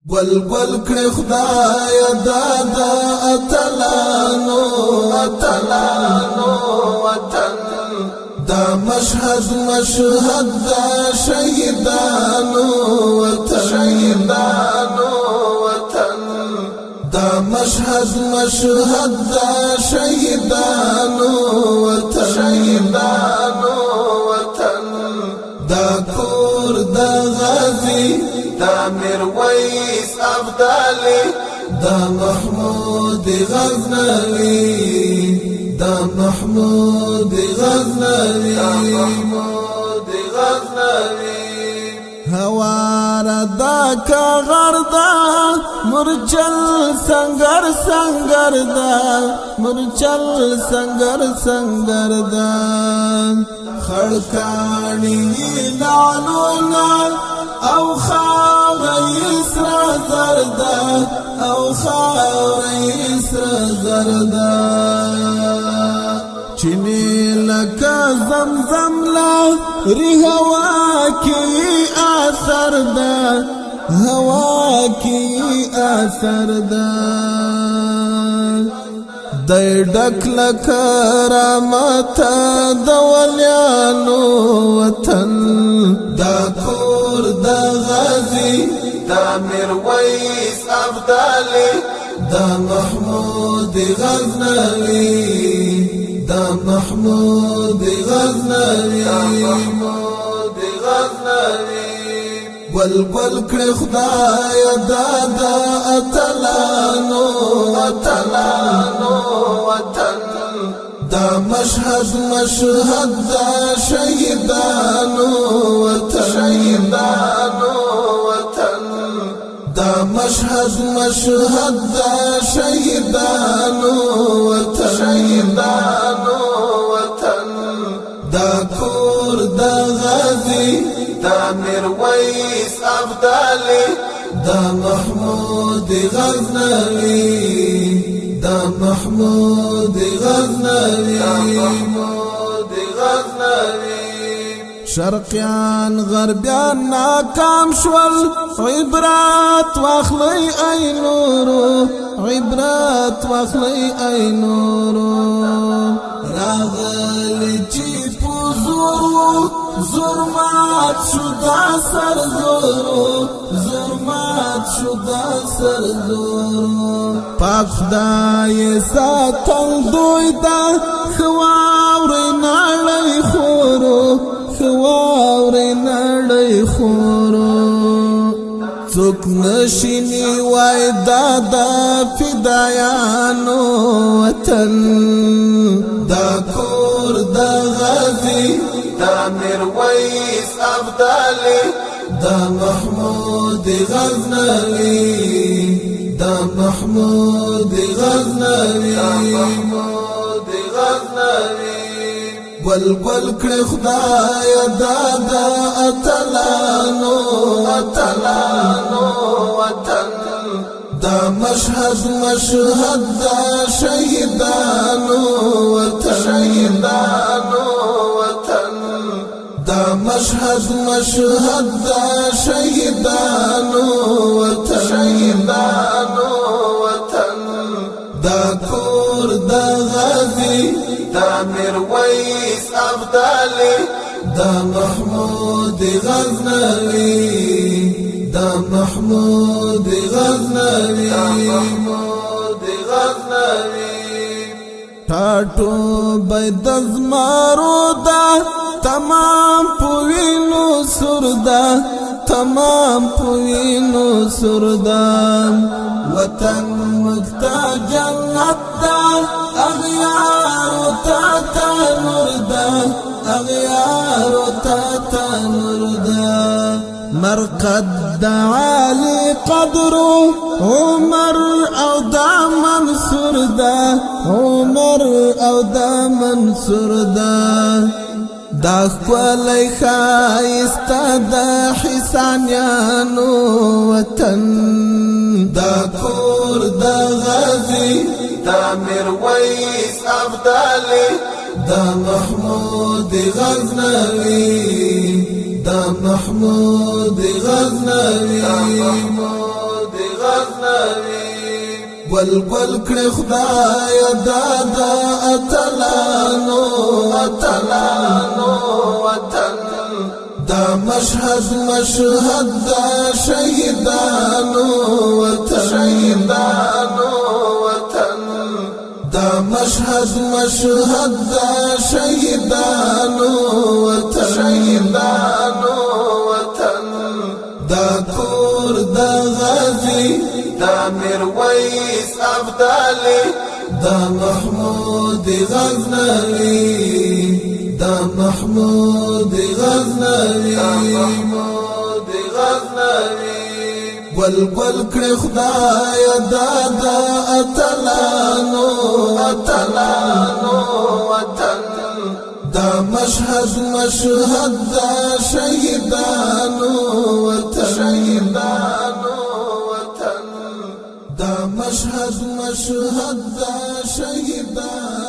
گل گل کړي خدای دادا اتلانو وطن دا مشهد دا شهیدانو وطن دا مشهد دا شهیدانو وطن دا کور دا غازی دا میرویس ابدالی دا محمود غزنوی دا محمود غزنوی هوار دا کا غردا مرچل سنگر دا مرچل سنگر دا خړکانی لالونا او خاوریس را زردا چینی لکا زمزم لا ری هوا کی اثر دا دای ډک لکرامت د ولیانو وطن دا کور دا غازی دا میرویس ابدالی دا محمود غزنوی دا محمود غزنوی گل گل کړي خدای دادا اتلانو وطن دا مشهد دا شهیدانو وطن دا مشهد دا شهیدانو وطن دا کور دا غازی دا میرویس ابدالی دا محمود غزنوی دا محمود غزنوی شرقیان غربیان ناکام شول عبرات واخلی ای نورو راغلی چی پوزورو ظلمات شدا سر زورو پاک خدای ساتل دوی دا خواوری نړۍ خورو څوک نشینی وای دادا فدایانو وطن دا کور دا غازی دا میرویس ابدالی دا محمود غزنوی دا محمود غزنوی گل گل کړي خدای دادا اتلانو وطن دا مشهد دا شهیدانو وطن دا مشهد دا شهیدانو وطن دا کور دا غازی دا میرویس ابدالی دا محمود غزنوی دا محمود غزنوی ټاټو بيد زمارو دا تمام پوینو سردا وطن مکتا جنت دا اغیار تا نوردا مرقد دا عالی قدرو عمر او دا منصور دا دا خوالی خایستا دا حسانیانو وطن دا کور دا غازی دا میرویس ابدالی دا محمود غزنوی دا محمود غزنوی غزنوي گل گل کړي خدای دادا اتلانو وطن دا مشهد دا شهیدانو وطن دا مشهد دا شهیدانو وطن دا کور دا غازی دا میرویس ابدالي دا محمود غزنوي دا محمود غزنوي گل گل کړي خدای دادا اتلانو وطن دا مشهد دا شهیدانو وطن دا مشهد دا شهیدانو